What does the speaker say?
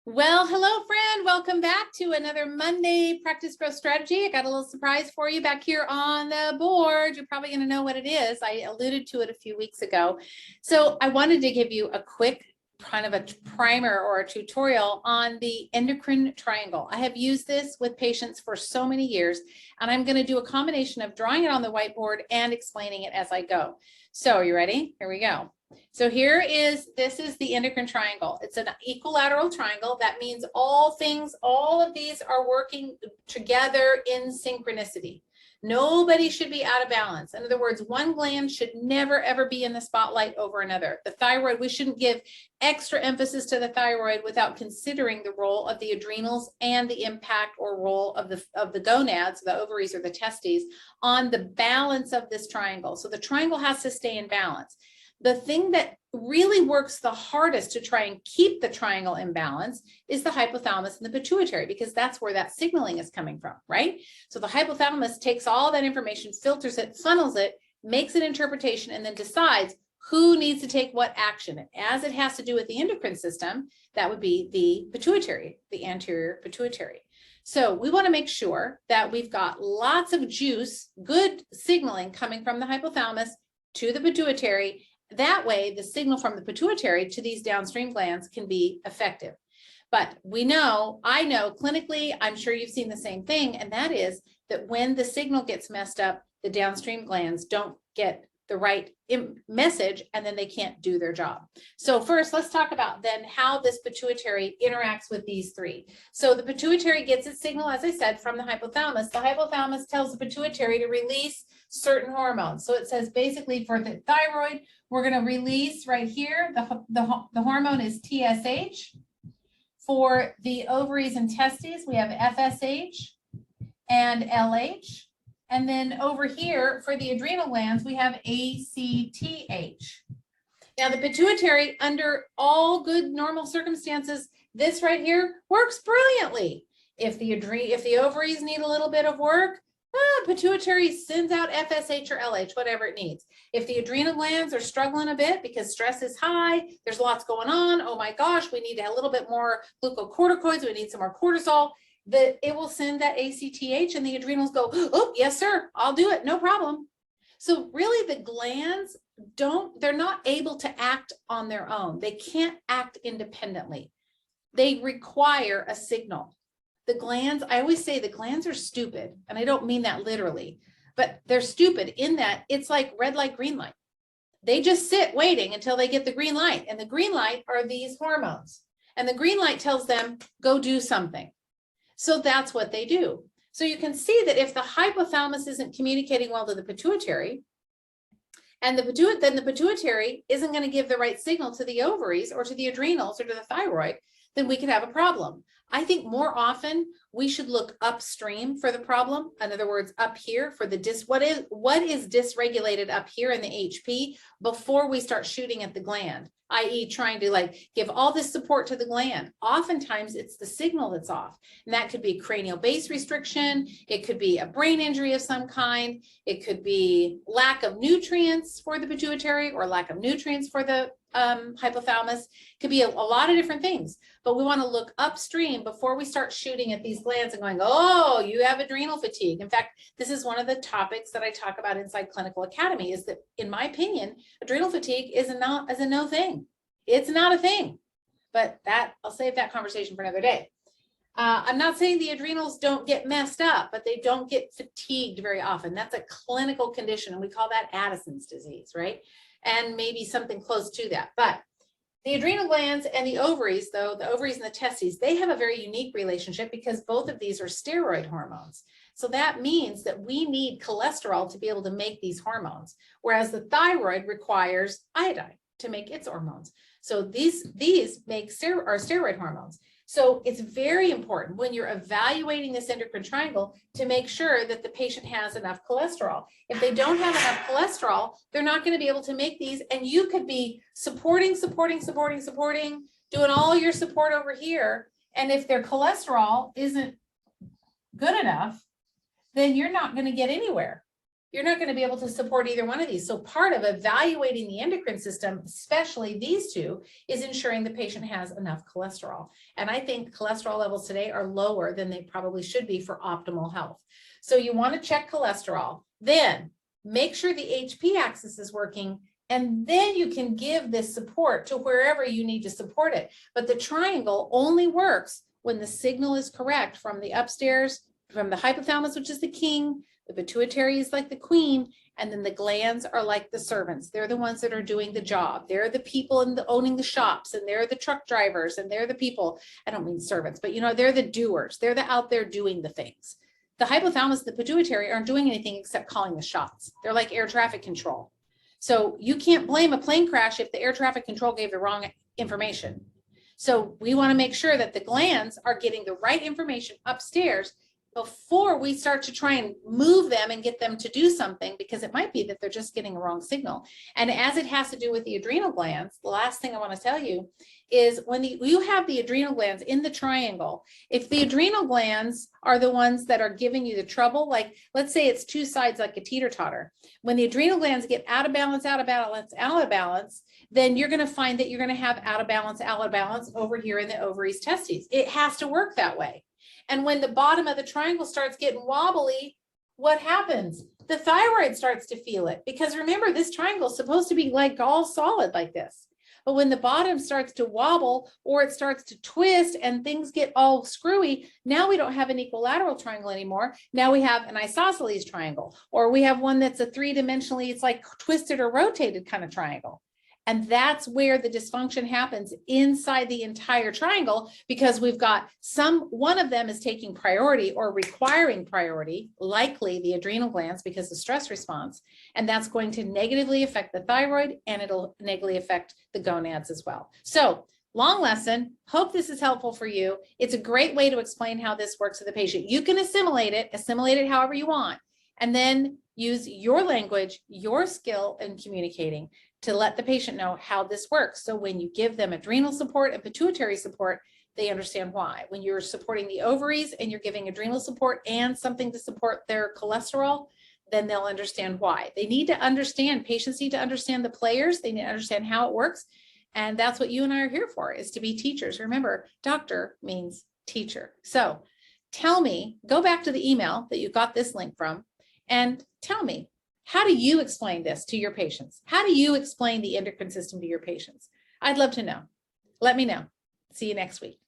Well, hello, friend. Welcome back to another Monday Practice Growth Strategy. I got a little surprise for you back here on the board. You're probably going to know what it is. I alluded to it a few weeks ago. So I wanted to give you a quick kind of a primer or a tutorial on the endocrine triangle. I have used this with patients for so many years, and I'm going to do a combination of drawing it on the whiteboard and explaining it as I go. So are you ready? Here we go. So this is the endocrine triangle. It's an equilateral triangle. That means all of these are working together in synchronicity. Nobody should be out of balance. In other words, one gland should never, ever be in the spotlight over another. The thyroid, we shouldn't give extra emphasis to the thyroid without considering the role of the adrenals and the impact or role of the gonads, the ovaries or the testes, on the balance of this triangle. So the triangle has to stay in balance. The thing that really works the hardest to try and keep the triangle in balance is the hypothalamus and the pituitary, because that's where that signaling is coming from, right? So the hypothalamus takes all that information, filters it, funnels it, makes an interpretation, and then decides who needs to take what action. And as it has to do with the endocrine system, that would be the pituitary, the anterior pituitary. So we want to make sure that we've got lots of juice, good signaling coming from the hypothalamus to the pituitary. That way, the signal from the pituitary to these downstream glands can be effective. But I know clinically, I'm sure you've seen the same thing, and that is that when the signal gets messed up, the downstream glands don't get the right message, and then they can't do their job. So first, let's talk about then how this pituitary interacts with these three. So the pituitary gets its signal, as I said, from the hypothalamus. The hypothalamus tells the pituitary to release certain hormones. So it says basically for the thyroid, we're going to release right here, the hormone is TSH. For the ovaries and testes, we have FSH and LH. And then over here, for the adrenal glands, we have ACTH. Now, the pituitary, under all good normal circumstances, this right here works brilliantly. If the ovaries need a little bit of work, pituitary sends out FSH or LH, whatever it needs. If the adrenal glands are struggling a bit because stress is high, there's lots going on, oh my gosh, we need a little bit more glucocorticoids, we need some more cortisol, it will send that ACTH, and the adrenals go, oh, yes, sir, I'll do it, no problem. So really the glands they're not able to act on their own. They can't act independently. They require a signal. The glands, I always say the glands are stupid, and I don't mean that literally, but they're stupid in that it's like red light, green light. They just sit waiting until they get the green light, and the green light are these hormones, and the green light tells them, go do something. So that's what they do. So you can see that if the hypothalamus isn't communicating well to the pituitary, and then the pituitary isn't going to give the right signal to the ovaries or to the adrenals or to the thyroid, then we could have a problem. I think more often we should look upstream for the problem. In other words, up here for the what is dysregulated up here in the HP before we start shooting at the gland, i.e. trying to give all this support to the gland. Oftentimes it's the signal that's off, and that could be cranial base restriction. It could be a brain injury of some kind. It could be lack of nutrients for the pituitary or lack of nutrients for the hypothalamus. It could be a lot of different things, but we want to look upstream before we start shooting at these glands and going, oh, you have adrenal fatigue. In fact, this is one of the topics that I talk about inside Clinical Academy, is that, in my opinion, adrenal fatigue is a no thing. It's not a thing, but I'll save that conversation for another day. I'm not saying the adrenals don't get messed up, but they don't get fatigued very often. That's a clinical condition, and we call that Addison's disease, right? And maybe something close to that. But the adrenal glands and the ovaries, though, the ovaries and the testes, they have a very unique relationship because both of these are steroid hormones. So that means that we need cholesterol to be able to make these hormones, whereas the thyroid requires iodine to make its hormones. So these are steroid hormones. So it's very important when you're evaluating this endocrine triangle to make sure that the patient has enough cholesterol. If they don't have enough cholesterol, they're not going to be able to make these, and you could be supporting, doing all your support over here, and if their cholesterol isn't good enough, then you're not going to get anywhere. you're not going to be able to support either one of these. So part of evaluating the endocrine system, especially these two, is ensuring the patient has enough cholesterol. And I think cholesterol levels today are lower than they probably should be for optimal health. So you want to check cholesterol, then make sure the HP axis is working, and then you can give this support to wherever you need to support it. But the triangle only works when the signal is correct from the upstairs, from the hypothalamus, which is the king, the pituitary is like the queen, and then the glands are like the servants. They're the ones that are doing the job. They're the people owning the shops, and they're the truck drivers, and they're the people, I don't mean servants, but they're the doers. They're the out there doing the things. The hypothalamus, the pituitary aren't doing anything except calling the shots. They're like air traffic control. So you can't blame a plane crash if the air traffic control gave the wrong information. So we want to make sure that the glands are getting the right information upstairs before we start to try and move them and get them to do something, because it might be that they're just getting a wrong signal. And as it has to do with the adrenal glands, the last thing I want to tell you is when you have the adrenal glands in the triangle, if the adrenal glands are the ones that are giving you the trouble, like let's say it's two sides like a teeter-totter, when the adrenal glands get out of balance, then you're going to find that you're going to have out of balance over here in the ovaries, testes. It has to work that way. And when the bottom of the triangle starts getting wobbly, what happens? The thyroid starts to feel it, because remember, this triangle is supposed to be like all solid like this. But when the bottom starts to wobble or it starts to twist and things get all screwy, now we don't have an equilateral triangle anymore. Now we have an isosceles triangle, or we have one that's a three-dimensionally, it's like twisted or rotated kind of triangle. And that's where the dysfunction happens inside the entire triangle, because we've got one of them is taking priority or requiring priority, likely the adrenal glands because of stress response. And that's going to negatively affect the thyroid, and it'll negatively affect the gonads as well. So long lesson. Hope this is helpful for you. It's a great way to explain how this works with the patient. You can assimilate it however you want, and then use your language, your skill in communicating to let the patient know how this works. So when you give them adrenal support and pituitary support, they understand why. When you're supporting the ovaries and you're giving adrenal support and something to support their cholesterol, then they'll understand why. They need to understand, patients need to understand the players, they need to understand how it works. And that's what you and I are here for, is to be teachers. Remember, doctor means teacher. So tell me, go back to the email that you got this link from and tell me, how do you explain this to your patients? How do you explain the endocrine system to your patients? I'd love to know. Let me know. See you next week.